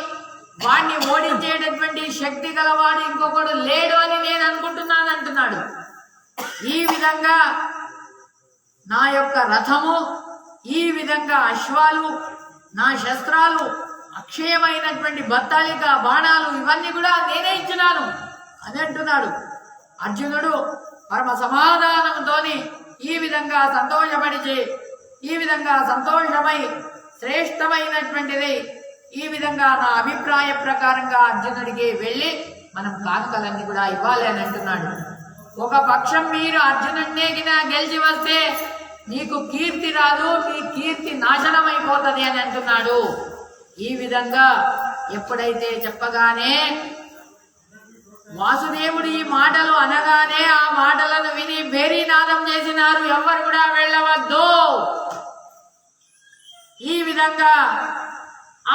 వాడిని ఓడించేటటువంటి శక్తి గలవాడు ఇంకొకడు లేడు అని నేను అనుకుంటున్నాను అంటున్నాడు. ఈ విధంగా నా యొక్క రథము, ఈ విధంగా అశ్వాలు, నా శస్త్రాలు, అక్షయమైనటువంటి బత్తాలిక బాణాలు ఇవన్నీ కూడా నేనే ఇచ్చినాను అని అంటున్నాడు. అర్జునుడు పరమ సమాధానంతోని ఈ విధంగా సంతోషపడిచి ఈ విధంగా సంతోషమై శ్రేష్టమైనటువంటిది ఈ విధంగా నా అభిప్రాయ ప్రకారంగా అర్జునుడికి వెళ్ళి మనం కానుకలన్నీ కూడా ఇవ్వాలి అని అంటున్నాడు. ఒక పక్షం మీరు అర్జునుడినే గెలిచి వస్తే నీకు కీర్తి రాదు, నీ కీర్తి నాశనం అయిపోతుంది అని అంటున్నాడు. ఈ విధంగా ఎప్పుడైతే చెప్పగానే వాసుదేవుడు ఈ మాటలు అనగానే ఆ మాటలను విని భేరీనాదం చేసినారు, ఎవ్వరు కూడా వెళ్ళవద్దు. ఈ విధంగా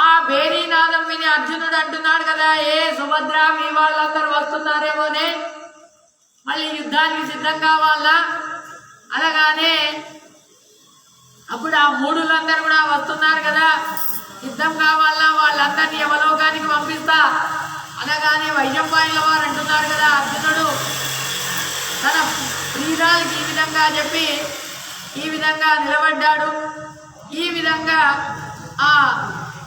ఆ భేరీనాదం విని అర్జునుడు అంటున్నాడు కదా, ఏ సుభద్ర మీ వాళ్ళందరూ వస్తున్నారేమోనే, మళ్ళీ యుద్ధానికి సిద్ధం కావాలా అనగానే అప్పుడు ఆ మూడులందరూ కూడా వస్తున్నారు కదా, సిద్ధం కావాలా, వాళ్ళందరినీ యమలోకానికి పంపిస్తా అనగానే వైశంపాయనుల వారు అంటున్నారు కదా, అర్జునుడు తన ప్రియురాలకి ఈ విధంగా చెప్పి ఈ విధంగా నిలబడ్డాడు. ఈ విధంగా ఆ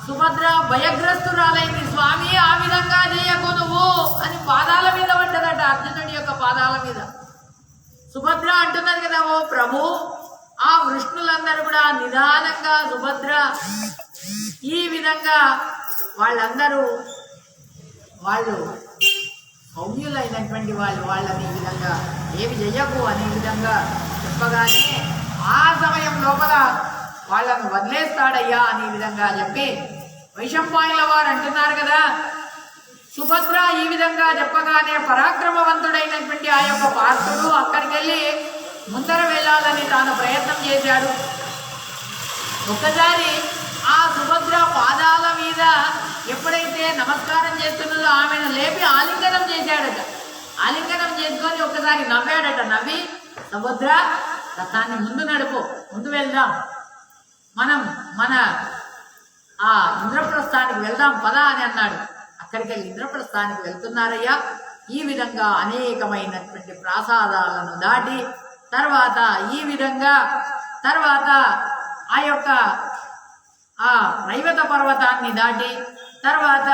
సుభద్ర భయగ్రస్తురాలైంది. స్వామి ఆ విధంగా చేయకు నువ్వు అని పాదాల మీద పడ్డదట, అర్జునుడి యొక్క పాదాల మీద. సుభద్ర అంటున్నది కదా, ఓ ప్రభు, ఆ వృష్ణులందరూ కూడా నిదానంగా సుభద్ర ఈ విధంగా వాళ్ళందరూ వాళ్ళు సౌమ్యులైనటువంటి వాళ్ళని ఈ విధంగా ఏమి చెయ్యకు అనే విధంగా చెప్పగానే ఆ సమయం లోపల వాళ్ళను వదిలేస్తాడయ్యా అనే విధంగా చెప్పి వైశంపాయనుల వారు అంటున్నారు కదా, సుభద్ర ఈ విధంగా చెప్పగానే పరాక్రమవంతుడైనటువంటి ఆ యొక్క పార్థుడు అక్కడికి వెళ్ళి ముందర వెళ్ళాలని తాను ప్రయత్నం చేశాడు. ఒక్కసారి ఆ సుభద్ర పాదాల మీద ఎప్పుడైతే నమస్కారం చేస్తున్నదో ఆమెను లేపి ఆలింగనం చేశాడట. ఆలింగనం చేసుకొని ఒక్కసారి నవ్వాడట. నవ్వి, సుభద్ర రథాన్ని ముందు నడుపు, ముందు వెళ్దాం, మనం మన ఆ ఇంద్రప్రస్థానికి వెళ్దాం పదా అని అన్నాడు. అక్కడికి వెళ్ళి ఇంద్రప్రస్థానికి వెళ్తున్నారయ్యా. ఈ విధంగా అనేకమైనటువంటి ప్రాసాదాలను దాటి తర్వాత ఈ విధంగా తర్వాత ఆ యొక్క ఆ రైవత పర్వతాన్ని దాటి తర్వాత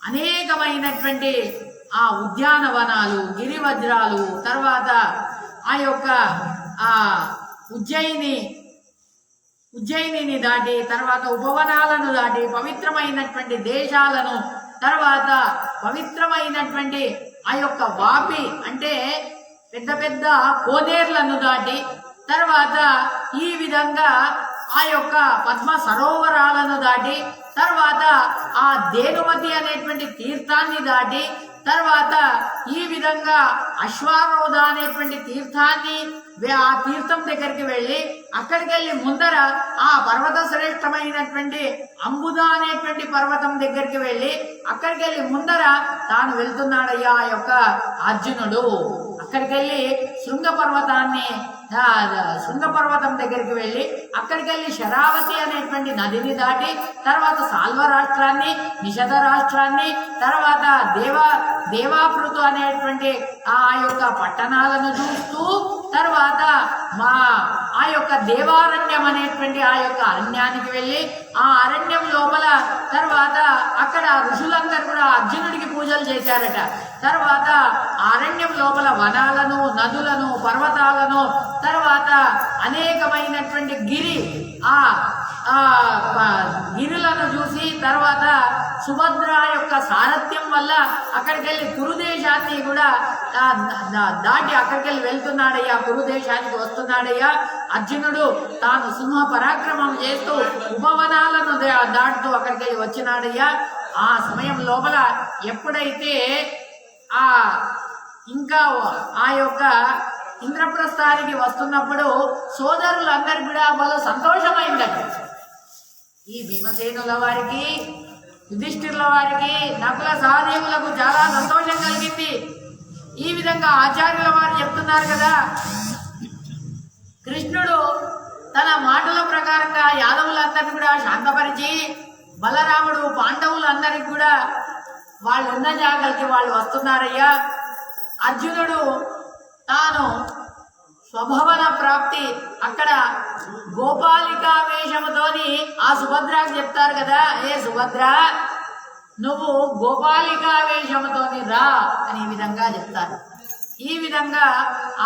అనేకమైనటువంటి ఆ ఉద్యానవనాలు, గిరివజ్రాలు, తర్వాత ఆ యొక్క ఆ ఉజ్జయినిని దాటి తర్వాత ఉపవనాలను దాటి పవిత్రమైనటువంటి దేశాలను, తర్వాత పవిత్రమైనటువంటి ఆ యొక్క వాపి అంటే పెద్ద పెద్ద కోనేర్లను దాటి తర్వాత ఈ విధంగా ఆ యొక్క పద్మ సరోవరాలను దాటి తర్వాత ఆ దేనుమతి అనేటువంటి తీర్థాన్ని దాటి తర్వాత ఈ విధంగా అశ్వారోధ అనేటువంటి తీర్థాన్ని ఆ తీర్థం దగ్గరికి వెళ్ళి అక్కడికి వెళ్ళి ముందర ఆ పర్వత శ్రేష్టమైనటువంటి అంబుద అనేటువంటి పర్వతం దగ్గరికి వెళ్ళి అక్కడికి వెళ్ళి ముందర తాను వెళ్తున్నాడయ్యా ఆ యొక్క అర్జునుడు. అక్కడికి వెళ్ళి శృంగ పర్వతం దగ్గరికి వెళ్ళి అక్కడికి వెళ్ళి శరావతి అనేటువంటి నదిని దాటి తర్వాత సాల్వ రాష్ట్రాన్ని, నిషధ రాష్ట్రాన్ని, తర్వాత దేవాపృతు అనేటువంటి ఆ యొక్క పట్టణాలను చూస్తూ తర్వాత ఆ యొక్క దేవారణ్యం అనేటువంటి ఆ యొక్క అరణ్యానికి వెళ్ళి ఆ అరణ్యం లోపల తర్వాత అక్కడ ఋషులందరూ కూడా అర్జునుడికి పూజలు చేశారట. తర్వాత అరణ్యం లోపల వనాలను, నదులను, పర్వతాలను, తర్వాత అనేకమైనటువంటి గిరులను చూసి తర్వాత సుభద్ర యొక్క సారథ్యం వల్ల అక్కడికి వెళ్ళి కురుదేశాన్ని కూడా దాటి అక్కడికి వెళ్ళి వెళ్తున్నాడయ్యా, కురుదేశానికి వస్తున్నాడయ్యా అర్జునుడు. తాను సింహ పరాక్రమం చేస్తూ ఉపవనాలను దాటుతూ అక్కడికి వెళ్ళి వచ్చినాడయ్యా. ఆ సమయం లోపల ఎప్పుడైతే ఇంకా ఆ యొక్క ఇంద్రప్రస్థానికి వస్తున్నప్పుడు సోదరులందరికీ కూడా వాళ్ళు సంతోషమైందట. ఈ భీమసేనుల వారికి, యుధిష్ఠిరుల వారికి, నకుల సహదేవులకు చాలా సంతోషం కలిగింది. ఈ విధంగా ఆచార్యుల వారు చెప్తున్నారు కదా, కృష్ణుడు తన మాటల ప్రకారంగా యాదవులందరినీ కూడా శాంతపరిచి బలరాముడు పాండవులందరికీ కూడా వాళ్ళు ఉన్న జాగలకి వాళ్ళు వస్తున్నారయ్యా. అర్జునుడు తాను స్వభవన ప్రాప్తి అక్కడ గోపాలికా వేషముతోని ఆ సుభద్రకు చెప్తారు కదా, ఏ సుభద్ర నువ్వు గోపాలికా వేషముతోని రా అని ఈ విధంగా చెప్తారు. ఈ విధంగా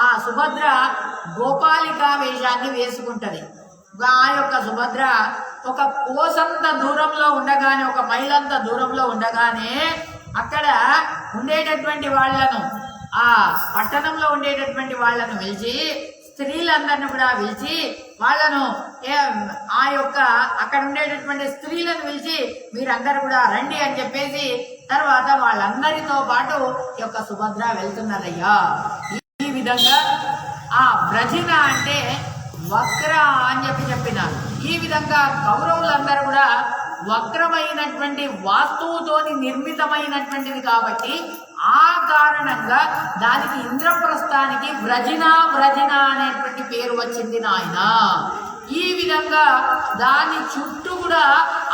ఆ సుభద్ర గోపాలికా వేషాన్ని వేసుకుంటది. ఆ యొక్క సుభద్ర ఒక కోసంత దూరంలో ఉండగానే, ఒక మైలంత దూరంలో ఉండగానే అక్కడ ఉండేటటువంటి వాళ్లను, ఆ పట్టణంలో ఉండేటటువంటి వాళ్లను పిలిచి, స్త్రీలందరిని కూడా పిలిచి వాళ్ళను ఆ యొక్క అక్కడ ఉండేటటువంటి స్త్రీలను పిలిచి మీరందరూ కూడా రండి అని చెప్పేసి తర్వాత వాళ్ళందరితో పాటు ఈ యొక్క సుభద్ర వెళ్తున్నదయ్యా. ఈ విధంగా ఆ వ్రజిన అంటే వక్ర అని చెప్పినారు. ఈ విధంగా కౌరవులందరూ కూడా వక్రమైనటువంటి వాస్తువుతోని నిర్మితమైనటువంటిది కాబట్టి ఆ కారణంగా దానికి ఇంద్రప్రస్థానికి వ్రజిన అనేటువంటి పేరు వచ్చింది నాయన. ఈ విధంగా దాని చుట్టూ కూడా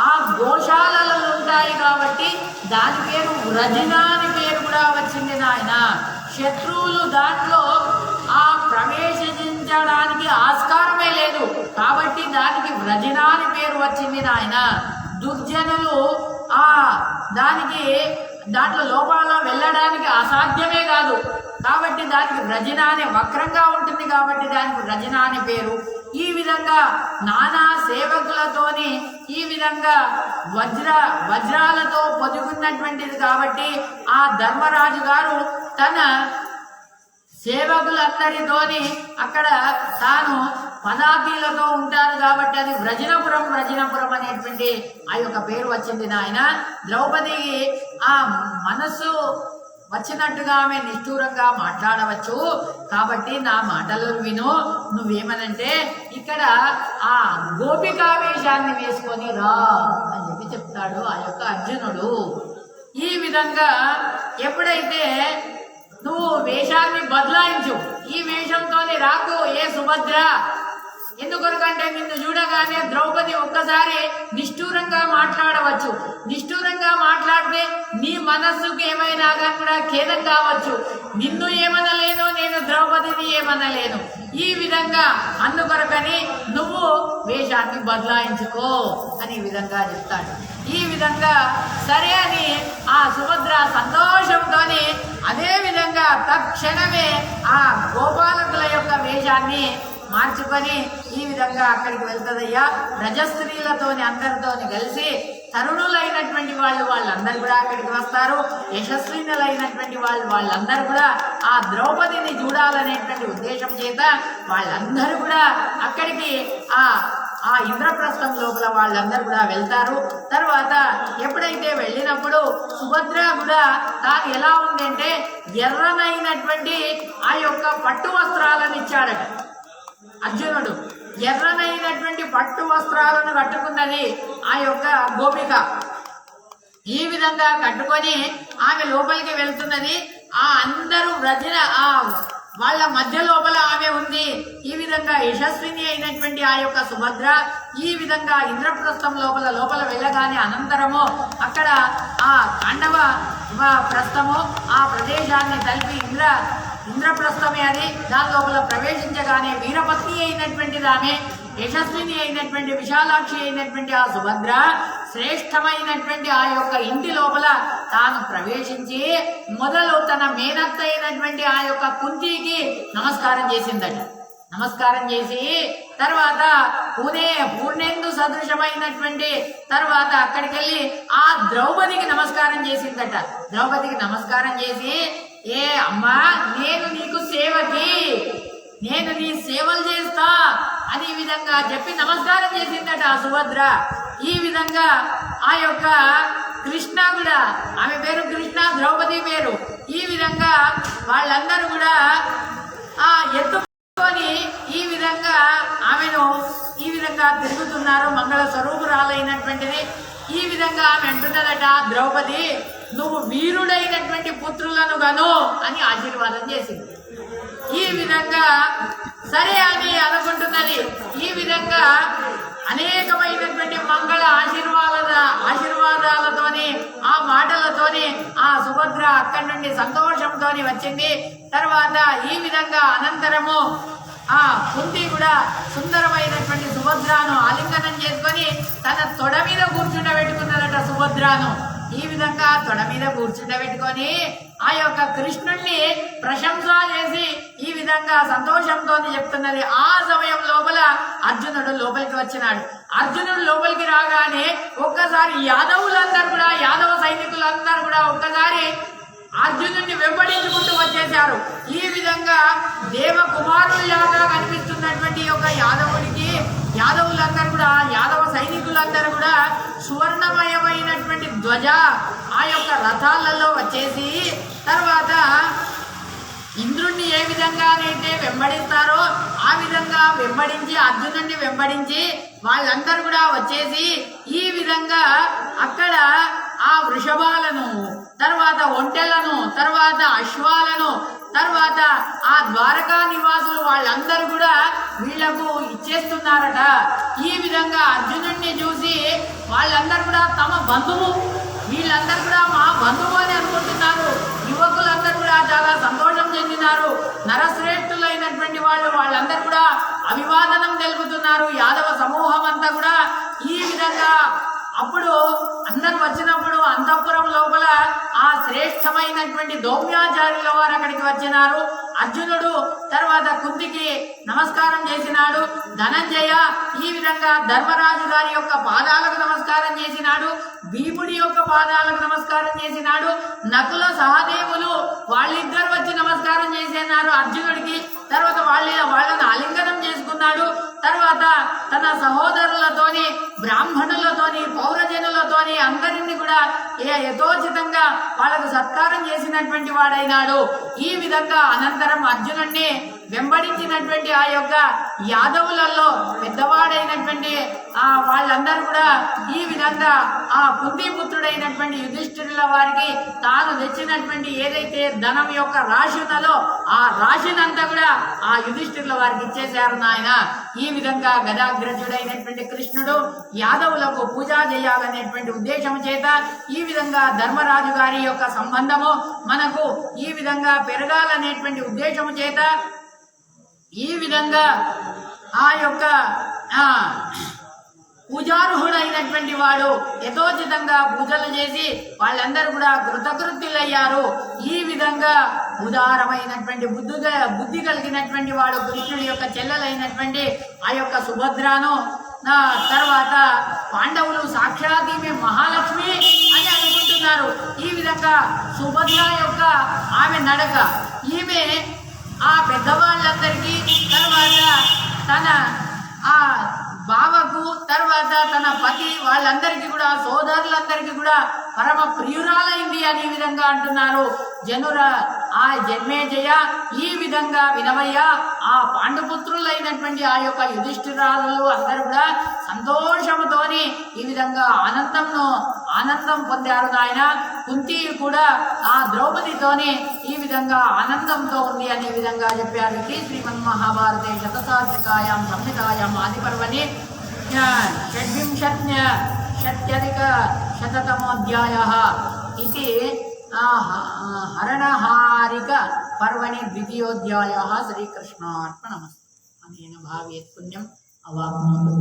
ఆ గోశాలలు ఉంటాయి కాబట్టి దాని పేరు వ్రజిన అని పేరు కూడా వచ్చింది నాయన. శత్రువులు దాంట్లో ఆ ప్రవేశించడానికి ఆస్కారమే లేదు కాబట్టి దానికి వ్రజిన అని పేరు వచ్చింది నాయన. దుర్జనులు దానికి దాంట్లో లోపల వెళ్ళడానికి అసాధ్యమే కాదు కాబట్టి దానికి వ్రజిన అనే వక్రంగా ఉంటుంది కాబట్టి దానికి వ్రజిన అనే పేరు. ఈ విధంగా నానా సేవకులతోని ఈ విధంగా వజ్రాలతో పొదుగున్నటువంటిది కాబట్టి ఆ ధర్మరాజు గారు తన సేవకులందరితోని అక్కడ తాను పదార్థీలతో ఉంటారు కాబట్టి అది వ్రజనపురం అనేటువంటి ఆ యొక్క పేరు వచ్చింది నాయన. ద్రౌపదికి ఆ మనస్సు వచ్చినట్టుగా ఆమె నిష్ఠూరంగా మాట్లాడవచ్చు కాబట్టి నా మాటలు విను. నువ్వేమనంటే ఇక్కడ ఆ గోపికావేశాన్ని వేసుకొని రా అని చెప్తాడు ఆ యొక్క అర్జునుడు. ఈ విధంగా ఎప్పుడైతే నువ్వు వేషాన్ని బదలాయించు, ఈ వేషంతోనే రాకు ఏ సుభద్ర. ఎందుకొరకంటే నిన్ను చూడగానే ద్రౌపది ఒక్కసారి నిష్ఠూరంగా మాట్లాడవచ్చు. నిష్ఠూరంగా మాట్లాడితే నీ మనస్సుకు ఏమైనా కూడా ఖేదం కావచ్చు. నిన్ను ఏమనలేను, నేను ద్రౌపదిని ఏమనలేను. ఈ విధంగా అందుకొరకని నువ్వు వేషాన్ని బదలాయించుకో అని ఈ విధంగా చెప్తాడు. ఈ విధంగా సరే అని ఆ సుభద్ర సంతోషంతోని అదే విధంగా తక్షణమే ఆ గోపాలకుల యొక్క వేషాన్ని మార్చుకొని ఈ విధంగా అక్కడికి వెళ్తుందయ్యా. రజస్త్రీలతోని అందరితోని కలిసి తరుణులైనటువంటి వాళ్ళందరూ కూడా అక్కడికి వస్తారు. యశస్వినులైనటువంటి వాళ్ళందరూ కూడా ఆ ద్రౌపదిని చూడాలనేటువంటి ఉద్దేశం చేత వాళ్ళందరూ కూడా అక్కడికి ఆ ఇంద్రప్రస్థం లోపల వాళ్ళందరూ కూడా వెళ్తారు. తర్వాత ఎప్పుడైతే వెళ్ళినప్పుడు సుభద్ర కూడా తాను ఎలా ఉంది అంటే ఎర్రనైనటువంటి ఆ యొక్క పట్టు వస్త్రాలను ఇచ్చాడట. అర్జునుడు ఎర్రనైనటువంటి పట్టు వస్త్రాలను కట్టుకున్నది ఆ యొక్క గోపిక. ఈ విధంగా కట్టుకొని ఆమె లోపలికి వెళ్తున్నది. ఆ అందరూ వ్రజన వాళ్ళ మధ్య లోపల ఆమె ఉంది. ఈ విధంగా యశస్విని అయినటువంటి ఆ యొక్క సుభద్ర ఈ విధంగా ఇంద్రప్రస్థం లోపల వెళ్ళగానే అనంతరము అక్కడ ఆ తాండవ ప్రస్థము ఆ ప్రదేశాన్ని తలిపి ఇంద్రప్రస్థమే అది. దాని లోపల ప్రవేశించగానే వీరపత్ని అయినటువంటిది ఆమె, యశస్విని అయినటువంటి విశాలాక్షి అయినటువంటి ఆ సుభద్ర శ్రేష్టమైనటువంటి ఆ యొక్క ఇంటి లోపల తాను ప్రవేశించి మొదలు తన మేనత్త అయినటువంటి ఆ యొక్క కుంతికి నమస్కారం చేసిందట. నమస్కారం చేసి తర్వాత పూర్ణేందు సదృశమైనటువంటి తర్వాత అక్కడికి వెళ్ళి ఆ ద్రౌపదికి నమస్కారం చేసిందట. ద్రౌపదికి నమస్కారం చేసి, ఏ అమ్మా, నేను నీకు సేవకి, నేను నీ సేవలు చేస్తా అని ఈ విధంగా చెప్పి నమస్కారం చేసిందట ఆ సుభద్ర. ఈ విధంగా ఆ యొక్క కృష్ణ కూడా, ఆమె పేరు కృష్ణ, ద్రౌపది పేరు. ఈ విధంగా వాళ్ళందరూ కూడా ఎత్తుకొని ఈ విధంగా ఆమెను ఈ విధంగా తిరుగుతున్నారు. మంగళ స్వరూపురాలైనటువంటిది. ఈ విధంగా ఆమె అంటున్నదట, ద్రౌపది నువ్వు వీరుడైనటువంటి పుత్రులను గను అని ఆశీర్వాదం చేసింది. ఈ విధంగా సరే అని అనుకుంటున్నది. ఈ విధంగా అనేకమైనటువంటి మంగళ ఆశీర్వాదాలతోని ఆ మాటలతోని ఆ సుభద్ర అక్కడి నుండి సంతోషంతోని వచ్చింది. తర్వాత ఈ విధంగా అనంతరము ఆ కుంతి కూడా సుందరమైనటువంటి సుభద్రను ఆలింగనం చేసుకొని తన తొడ మీద కూర్చుండబెట్టుకున్నదట సుభద్రను. ఈ విధంగా తొడ మీద కూర్చుండబెట్టుకొని ఆ యొక్క కృష్ణుణ్ణి ప్రశంస చేసి ఈ విధంగా సంతోషంతో చెప్తున్నది. ఆ సమయం లోపల అర్జునుడు లోపలికి వచ్చినాడు. అర్జునుడు లోపలికి రాగానే ఒక్కసారి యాదవ సైనికులందరూ కూడా ఒక్కసారి అర్జునుడిని వెంబడించుకుంటూ వచ్చేశారు. ఈ విధంగా దేవకుమారుల్లాగా కనిపిస్తున్నటువంటి యొక్క యాదవులందరూ కూడా, యాదవ సైనికులందరూ కూడా సువర్ణమయమైనటువంటి ధ్వజ ఆ యొక్క రథాలలో వచ్చేసి తర్వాత ఇంద్రుణ్ణి ఏ విధంగానైతే వెంబడిస్తారో ఆ విధంగా వెంబడించి అర్జునుడిని వెంబడించి వాళ్ళందరూ కూడా వచ్చేసి ఈ విధంగా అక్కడ ఆ వృషభాలను, తర్వాత ఒంటెలను, తర్వాత అశ్వాలను, తర్వాత ఆ ద్వారకా నివాసులు వాళ్ళందరూ కూడా వీళ్లకు ఇచ్చేస్తున్నారట. ఈ విధంగా అర్జునుడిని చూసి వాళ్ళందరూ కూడా తమ బంధువు, వీళ్ళందరూ కూడా మా బంధువు అని అనుకుంటున్నారు. యువకులందరూ కూడా చాలా సంతోషం చెందినారు. నరశ్రేష్ఠులైనటువంటి వాళ్ళందరూ కూడా అభివాదనం తెలుపుతున్నారు. యాదవ సమూహం అంతా కూడా ఈ విధంగా అప్పుడు అందరు వచ్చినప్పుడు అంతఃపురం లోపల ఆ శ్రేష్టమైనటువంటి దౌమ్యాచార్యుల వారు అక్కడికి వచ్చినారు. అర్జునుడు తర్వాత కుంతికి నమస్కారం చేసినాడు. ధనంజయ ఈ విధంగా ధర్మరాజు గారి యొక్క పాదాలకు నమస్కారం చేసినాడు. భీముడి యొక్క పాదాలకు నమస్కారం చేసినాడు. నకుల సహదేవులు వాళ్ళిద్దరు వచ్చి నమస్కారం చేసినారు అర్జునుడికి. తర్వాత వాళ్ళని ఆలింగనం చేసుకున్నాడు. తర్వాత తన సహోదరులతోని, బ్రాహ్మణులతోని, పౌరజనులతోని అందరినీ కూడా యథోచితంగా వాళ్ళకు సత్కారం చేసినటువంటి వాడైనాడు. ఈ విధంగా అనంతరం అర్జునుడిని వెంబడించినటువంటి ఆ యొక్క యాదవులలో పెద్దవాడైనటువంటి వాళ్ళందరూ కూడా ఈ విధంగా ఆ కుంతిపుత్రుడైనటువంటి యుధిష్ఠిరుల వారికి తాను తెచ్చినటువంటి ఏదైతే ధనం యొక్క రాశి ఉన్నదో ఆ రాశినంతా కూడా ఆ యుధిష్ఠిరుల వారికి ఇచ్చేశారు నాయన. ఈ విధంగా గదాగ్రజుడైనటువంటి కృష్ణుడు యాదవులకు పూజ చేయాలనేటువంటి ఉద్దేశం చేత ఈ విధంగా ధర్మరాజు గారి యొక్క సంబంధము మనకు ఈ విధంగా పెరగాలనేటువంటి ఉద్దేశము చేత ఈ విధంగా ఆ యొక్క పూజార్హుడైనటువంటి వాడు యథోచితంగా పూజలు చేసి వాళ్ళందరూ కూడా కృతకృత్యులయ్యారు. ఈ విధంగా ఉదారమైనటువంటి బుద్ధి కలిగినటువంటి వాడు కృష్ణుడి యొక్క చెల్లెలైనటువంటి ఆ యొక్క సుభద్రను తర్వాత పాండవులు సాక్షాత్ ఈమె మహాలక్ష్మి అని అనుకుంటున్నారు. ఈ విధంగా సుభద్ర యొక్క ఆమె నడక, ఈమె ఆ పెద్దవాళ్ళందరికీ తర్వాత తన ఆ బావకు తర్వాత తన పతి వాళ్ళందరికీ కూడా సోదరులందరికీ కూడా పరమ ప్రియురాలైంది అని ఈ విధంగా అంటున్నారు. ఆ జన్మేజయ ఈ విధంగా వినవయ్యా ఆ పాండుపుత్రులైనటువంటి ఆ యొక్క యుధిష్ఠిరాలు అందరూ కూడా సంతోషముతోని ఈ విధంగా ఆనందం పొందారు నాయన. కుంతి కూడా ఆ ద్రౌపదితోని ఈ విధంగా ఆనందంతో ఉంది అనే విధంగా చెప్పారు. ఇది శ్రీమన్మహాభారతే శతసాత్రికాయాం సంహితాయాం ఆదిపర్వణి షట్శత్యధికశతతమోऽధ్యాయः ఇది హరణహారిక పర్వణి ద్వితీయోऽధ్యాయः. శ్రీకృష్ణార్పణమస్తు. అనేన భావేత్ పుణ్యం అవాప్నోతు.